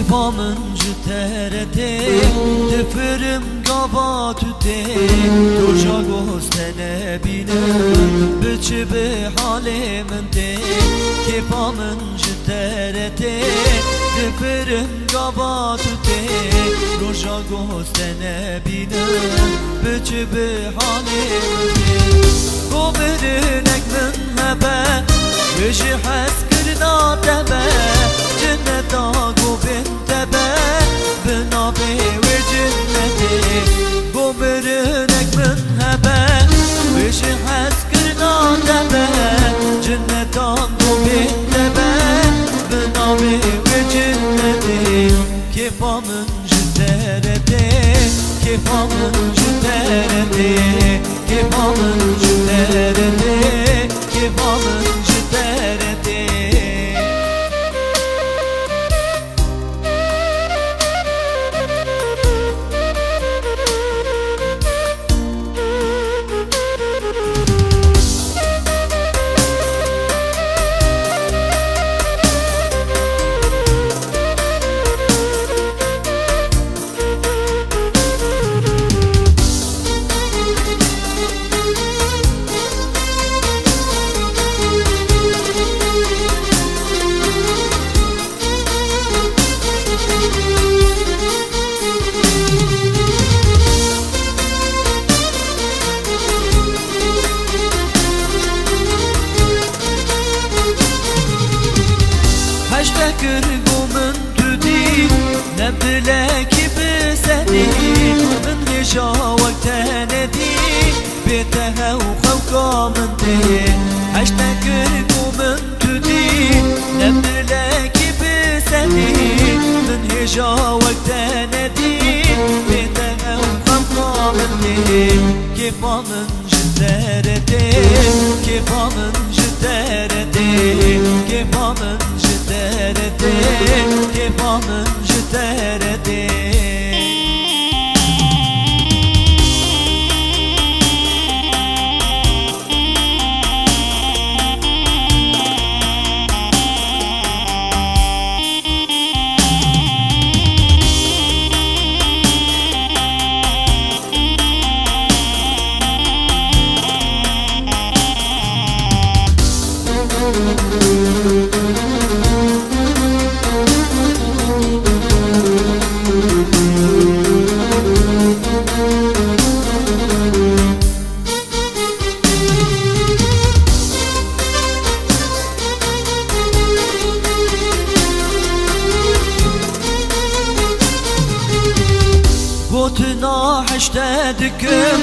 با من جترته تفرم گاوا تو ته تو جا گسته نبینم بچه به حال من ته که با من جترته تفرم گاوا تو ته تو جا گسته نبینم بچه به حال من ته گوبرنک من هبه وشي حس كرنا تبا جنة قوبن تبا بنابي وجنتي قوبرنك من هبا وشي حس كرنا تبا جنة قوبن تبا بنابي وجنتي كيف من جدارتي كيف من جدارتي كيف من جدارتي كيف من كرقو من تدي نبلك بسدي من غشا وقتندي بيتها وخوكا من دي عشنا كرقو من تدي نبلك بسدي من غشا وقتندي بيتها وخوكا من دي كيف من جدارتي كيف من جدارتي كيف من جدارتي كيف من جدارتي بوتنا حشتدكم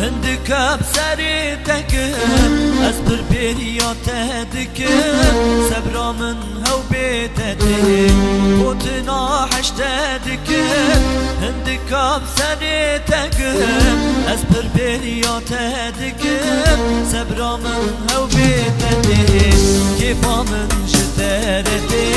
هندك بسري تكم أصبر برياتدكم صبرا من هو بيتدي بوتنا حشتدكم هندك بسري تكم أصبر برياتدكم صبرا من هو بيتدي كيف من جدارتي